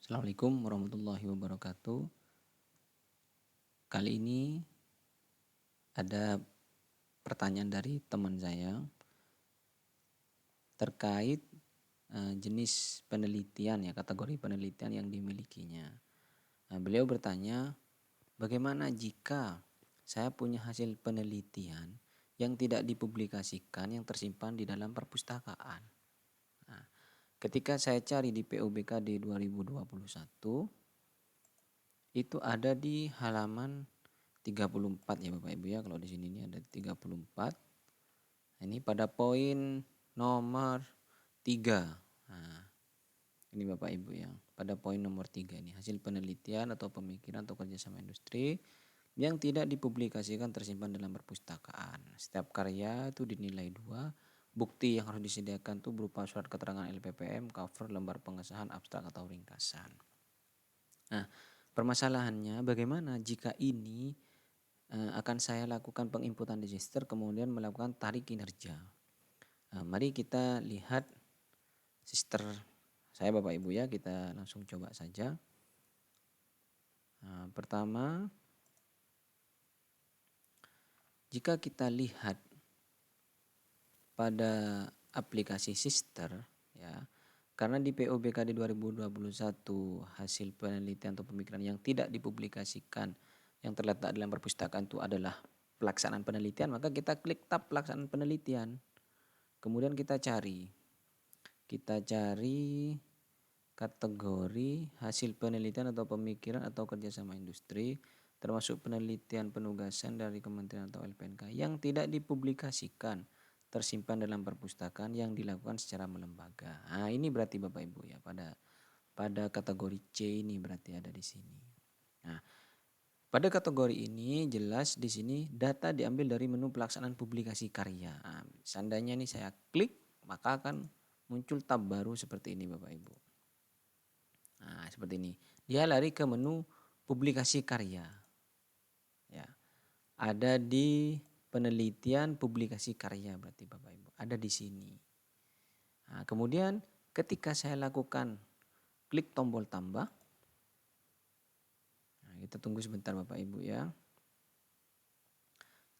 Assalamualaikum warahmatullahi wabarakatuh. Kali ini ada pertanyaan dari teman saya terkait jenis penelitian ya, kategori penelitian yang dimilikinya. Beliau bertanya, bagaimana jika saya punya hasil penelitian yang tidak dipublikasikan yang tersimpan di dalam perpustakaan? Nah, ketika saya cari di PUBKD 2021 itu ada di halaman 34 ya Bapak Ibu ya. Kalau di sini ini ada 34. Ini pada poin nomor 3. Nah, ini Bapak Ibu ya. Pada poin nomor 3 ini hasil penelitian atau pemikiran atau kerjasama industri yang tidak dipublikasikan tersimpan dalam perpustakaan. Setiap karya itu dinilai 2. Bukti yang harus disediakan itu berupa surat keterangan LPPM, cover, lembar pengesahan, abstrak atau ringkasan. Nah, permasalahannya bagaimana jika ini akan saya lakukan penginputan register kemudian melakukan tarik kinerja. Mari kita lihat sister saya Bapak Ibu ya, kita langsung coba saja. Pertama, jika kita lihat pada aplikasi sister ya, karena di PUBKD 2021 hasil penelitian atau pemikiran yang tidak dipublikasikan yang terletak dalam perpustakaan itu adalah pelaksanaan penelitian, maka kita klik tab pelaksanaan penelitian. Kemudian kita cari kategori hasil penelitian atau pemikiran atau kerjasama industri termasuk penelitian penugasan dari Kementerian atau LPNK yang tidak dipublikasikan tersimpan dalam perpustakaan yang dilakukan secara melembaga. Nah, ini berarti Bapak Ibu ya pada kategori C ini berarti ada di sini. Nah, pada kategori ini jelas di sini data diambil dari menu pelaksanaan publikasi karya. Nah, seandainya ini saya klik maka akan muncul tab baru seperti ini Bapak Ibu. Nah, seperti ini. Dia lari ke menu publikasi karya. Ya. Ada di penelitian publikasi karya berarti Bapak Ibu. Ada di sini. Nah, kemudian ketika saya lakukan klik tombol tambah. Nah, kita tunggu sebentar Bapak Ibu ya.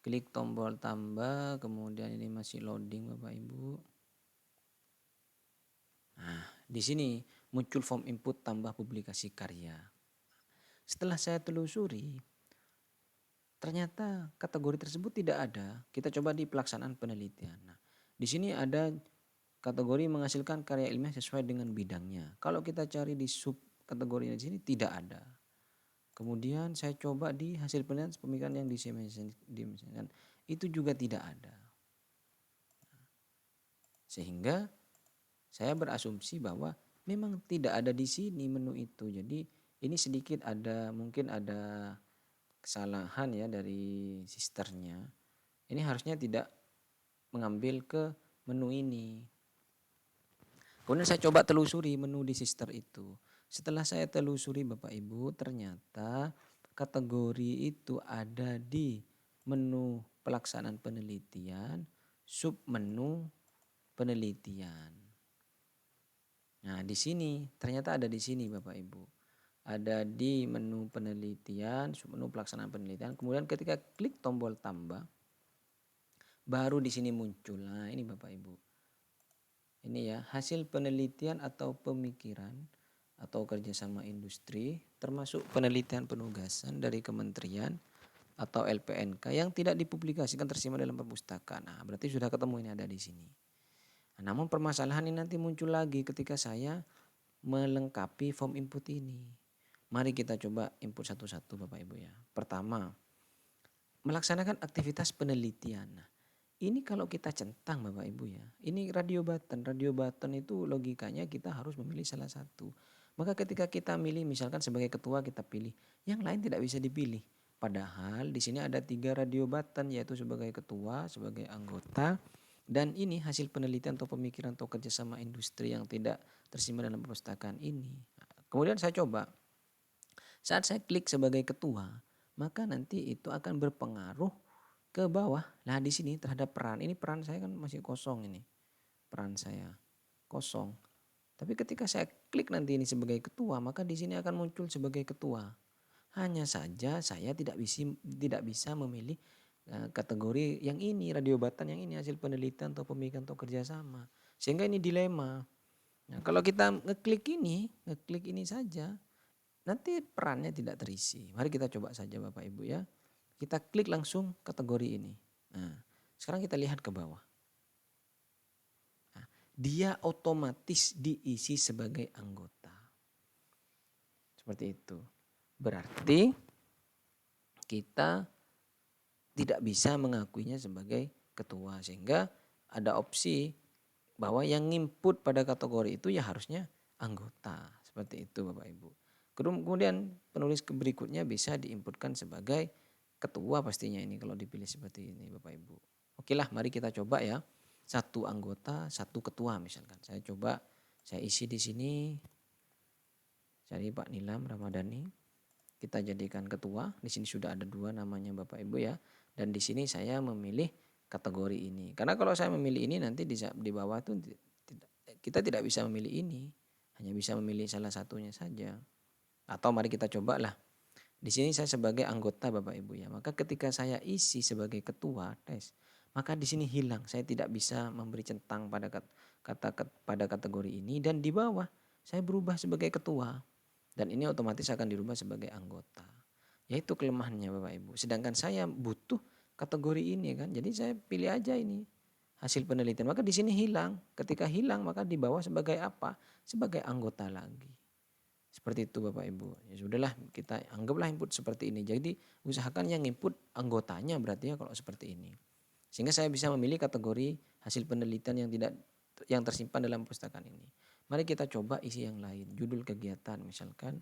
Klik tombol tambah, kemudian ini masih loading Bapak Ibu. Nah, di sini muncul form input tambah publikasi karya. Setelah saya telusuri, ternyata kategori tersebut tidak ada. Kita coba di pelaksanaan penelitian. Nah, di sini ada kategori menghasilkan karya ilmiah sesuai dengan bidangnya. Kalau kita cari di sub kategorinya di sini tidak ada. Kemudian saya coba di hasil penelitian pemikiran yang dimensikan itu juga tidak ada. Sehingga saya berasumsi bahwa memang tidak ada di sini menu itu. Jadi ini sedikit mungkin ada kesalahan ya dari sisternya. Ini harusnya tidak mengambil ke menu ini. Kemudian saya coba telusuri menu di sister itu. Setelah saya telusuri Bapak Ibu, ternyata kategori itu ada di menu pelaksanaan penelitian, sub menu penelitian. Nah, di sini ternyata ada di sini Bapak Ibu. Ada di menu penelitian, sub menu pelaksanaan penelitian. Kemudian ketika klik tombol tambah, baru di sini muncul. Nah, ini Bapak Ibu. Ini ya, hasil penelitian atau pemikiran atau kerjasama industri termasuk penelitian penugasan dari kementerian atau LPNK yang tidak dipublikasikan tersimpan dalam perpustakaan. Nah, berarti sudah ketemu ini ada di sini. Nah, namun permasalahan ini nanti muncul lagi ketika saya melengkapi form input ini. Mari kita coba input satu-satu Bapak Ibu ya. Pertama, melaksanakan aktivitas penelitian. Nah, ini kalau kita centang Bapak Ibu ya, ini radio button. Radio button itu logikanya kita harus memilih salah satu. Maka ketika kita milih misalkan sebagai ketua kita pilih, yang lain tidak bisa dipilih. Padahal di sini ada 3 radio button yaitu sebagai ketua, sebagai anggota, dan ini hasil penelitian atau pemikiran atau kerjasama industri yang tidak tersimpan dalam perpustakaan ini. Nah, kemudian saya coba, saat saya klik sebagai ketua, maka nanti itu akan berpengaruh ke bawah. Nah di sini terhadap peran, ini peran saya kan masih kosong ini. Peran saya kosong. Tapi ketika saya klik nanti ini sebagai ketua, maka di sini akan muncul sebagai ketua. Hanya saja saya tidak bisa memilih kategori yang ini, radio Batan yang ini, hasil penelitian atau pemikiran atau kerjasama. Sehingga ini dilema. Nah, kalau kita ngeklik ini saja, nanti perannya tidak terisi. Mari kita coba saja Bapak Ibu ya. Kita klik langsung kategori ini. Nah, sekarang kita lihat ke bawah. Nah, dia otomatis diisi sebagai anggota. Seperti itu. Berarti kita tidak bisa mengakuinya sebagai ketua. Sehingga ada opsi bahwa yang input pada kategori itu ya harusnya anggota. Seperti itu Bapak Ibu. Kemudian penulis berikutnya bisa diinputkan sebagai ketua pastinya ini kalau dipilih seperti ini Bapak Ibu. Oke lah, mari kita coba ya. Satu anggota, satu ketua misalkan. Saya coba saya isi di sini. Cari Pak Nilam Ramadhani. Kita jadikan ketua. Di sini sudah ada 2 namanya Bapak Ibu ya. Dan di sini saya memilih kategori ini. Karena kalau saya memilih ini nanti di bawah itu kita tidak bisa memilih ini. Hanya bisa memilih salah satunya saja. Atau mari kita cobalah. Di sini saya sebagai anggota Bapak Ibu ya. Maka ketika saya isi sebagai ketua tes, maka di sini hilang. Saya tidak bisa memberi centang pada pada kategori ini, dan di bawah saya berubah sebagai ketua. Dan ini otomatis akan dirubah sebagai anggota. Yaitu kelemahannya Bapak Ibu. Sedangkan saya butuh kategori ini kan. Jadi saya pilih aja ini hasil penelitian. Maka di sini hilang. Ketika hilang maka di bawah sebagai apa? Sebagai anggota lagi. Seperti itu Bapak Ibu. Ya sudahlah, kita anggaplah input seperti ini. Jadi usahakan yang input anggotanya berarti ya kalau seperti ini. Sehingga saya bisa memilih kategori hasil penelitian yang tersimpan dalam pustakaan ini. Mari kita coba isi yang lain. Judul kegiatan misalkan.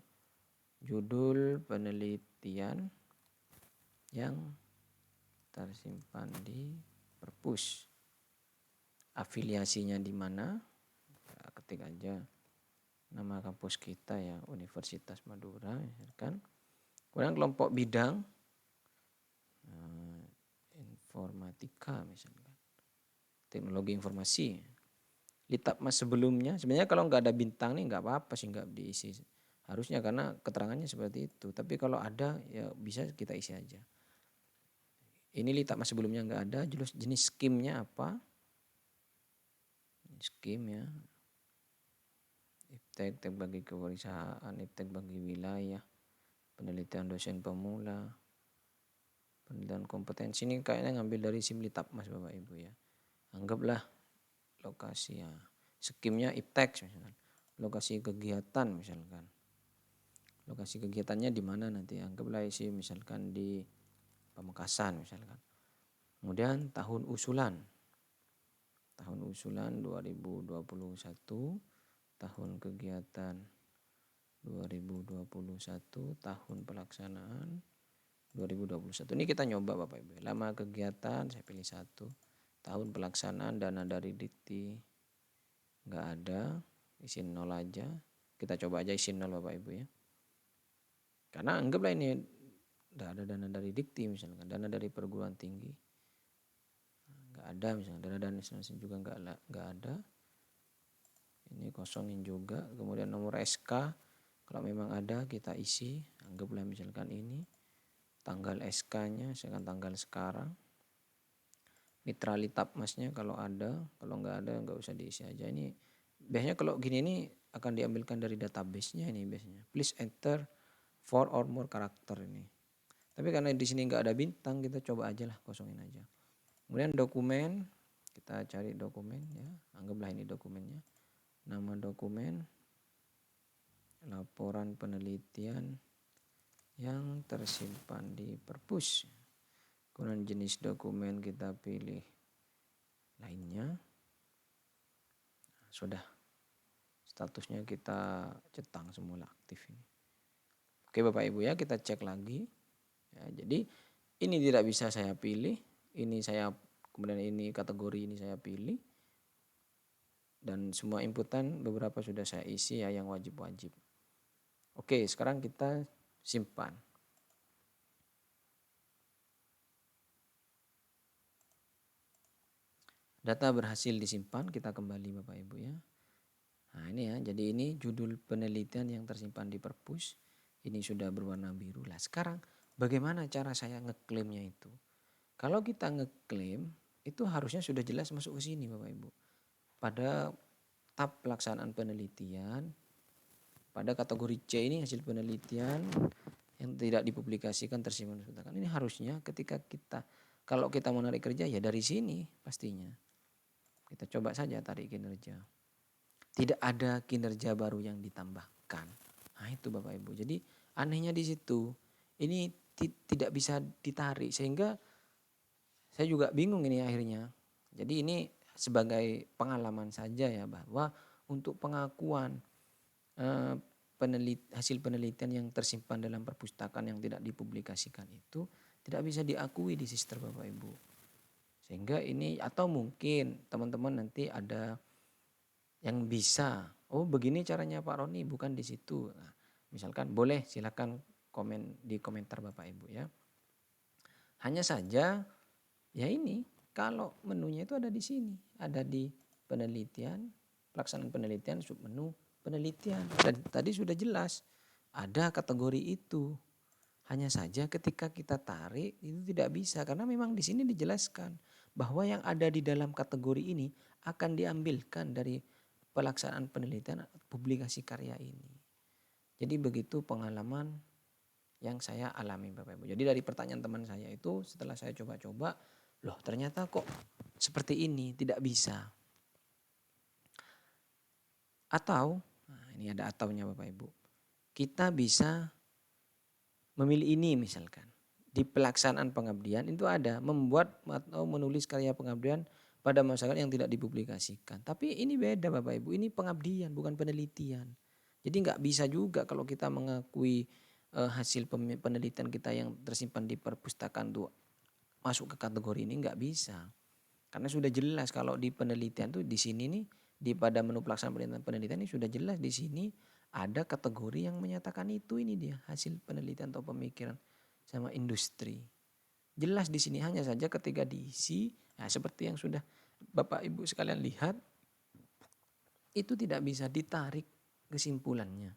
Judul penelitian yang tersimpan di perpus. Afiliasinya di mana? Ketik aja nama kampus kita ya, Universitas Madura misalkan. Kemudian kelompok bidang informatika misalkan, teknologi informasi. Litapmas sebelumnya sebenarnya kalau nggak ada bintang nih nggak apa-apa sih, nggak diisi harusnya karena keterangannya seperti itu. Tapi kalau ada ya bisa kita isi aja. Ini litapmas sebelumnya nggak ada, jenis skimnya apa? Skim ya. Iptek bagi kewirausahaan, iptek bagi wilayah, penelitian dosen pemula, penelitian kompetensi. Ini kayaknya ngambil dari SIM Litapmas Bapak Ibu ya. Anggaplah lokasi ya. Skimnya iptek misalkan. Lokasi kegiatan misalkan. Lokasi kegiatannya di mana nanti? Anggaplah isi misalkan di Pamekasan misalkan. Kemudian tahun usulan. Tahun usulan 2021, tahun kegiatan 2021, tahun pelaksanaan 2021. Ini kita nyoba Bapak Ibu. Lama kegiatan saya pilih 1. Tahun pelaksanaan dana dari Dikti enggak ada, isi 0 aja. Kita coba aja isi 0 Bapak Ibu ya. Karena anggaplah ini enggak ada dana dari Dikti misalkan, dana dari perguruan tinggi enggak ada misalkan, dana dari instansi juga enggak ada. Ini kosongin juga. Kemudian nomor SK kalau memang ada kita isi, anggaplah misalkan ini. Tanggal SK-nya misalkan tanggal sekarang. Mitra Litapmasnya kalau ada, kalau enggak ada enggak usah diisi aja. Ini biasanya kalau gini ini akan diambilkan dari database-nya ini biasanya. Please enter 4 or more karakter ini. Tapi karena di sini enggak ada bintang, kita coba aja lah, kosongin aja. Kemudian dokumen, kita cari dokumen ya. Anggaplah ini dokumennya. Nama dokumen, laporan penelitian yang tersimpan di perpus. Kemudian jenis dokumen kita pilih lainnya. Sudah. Statusnya kita centang semula aktif ini. Oke Bapak Ibu ya, kita cek lagi. Ya, jadi ini tidak bisa saya pilih. Ini saya, kemudian ini kategori ini saya pilih. Dan semua inputan beberapa sudah saya isi ya yang wajib-wajib. Oke, sekarang kita simpan. Data berhasil disimpan, kita kembali Bapak Ibu ya. Nah ini ya, jadi ini judul penelitian yang tersimpan di perpus. Ini sudah berwarna biru lah. Sekarang bagaimana cara saya ngeklaimnya itu? Kalau kita ngeklaim itu harusnya sudah jelas masuk ke sini Bapak Ibu. Pada tab pelaksanaan penelitian, pada kategori C ini hasil penelitian yang tidak dipublikasikan tersimpan di pustaka. Ini harusnya ketika kita, kalau kita mau narik kerja ya dari sini pastinya. Kita coba saja tarik kinerja. Tidak ada kinerja baru yang ditambahkan. Nah itu Bapak Ibu. Jadi anehnya di situ. Ini tidak bisa ditarik sehingga saya juga bingung ini akhirnya. Jadi ini sebagai pengalaman saja ya bahwa untuk pengakuan eh, hasil penelitian yang tersimpan dalam perpustakaan yang tidak dipublikasikan itu tidak bisa diakui di sister Bapak Ibu. Sehingga ini atau mungkin teman-teman nanti ada yang bisa, oh begini caranya Pak Roni bukan di situ. Nah, misalkan boleh silakan komen di komentar Bapak Ibu ya. Hanya saja ya ini kalau menunya itu ada di sini, ada di penelitian, pelaksanaan penelitian, submenu penelitian. Dan tadi sudah jelas ada kategori itu. Hanya saja ketika kita tarik itu tidak bisa karena memang di sini dijelaskan bahwa yang ada di dalam kategori ini akan diambilkan dari pelaksanaan penelitian publikasi karya ini. Jadi begitu pengalaman yang saya alami Bapak Ibu. Jadi dari pertanyaan teman saya itu setelah saya coba-coba, loh ternyata kok seperti ini tidak bisa. Atau, nah ini ada ataunya Bapak Ibu. Kita bisa memilih ini misalkan. Di pelaksanaan pengabdian itu ada membuat atau menulis karya pengabdian pada masyarakat yang tidak dipublikasikan. Tapi ini beda Bapak Ibu, ini pengabdian bukan penelitian. Jadi nggak bisa juga kalau kita mengakui hasil penelitian kita yang tersimpan di perpustakaan itu masuk ke kategori ini nggak bisa. Karena sudah jelas kalau di penelitian tuh di sini nih di pada menu pelaksanaan penelitian ini sudah jelas di sini ada kategori yang menyatakan itu ini dia hasil penelitian atau pemikiran sama industri. Jelas di sini hanya saja ketika diisi, nah seperti yang sudah Bapak Ibu sekalian lihat itu tidak bisa ditarik kesimpulannya.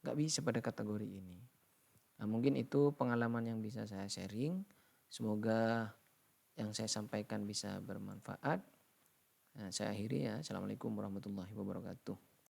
Nggak bisa pada kategori ini. Nah, mungkin itu pengalaman yang bisa saya sharing. Semoga yang saya sampaikan bisa bermanfaat. Nah, saya akhiri ya. Assalamualaikum warahmatullahi wabarakatuh.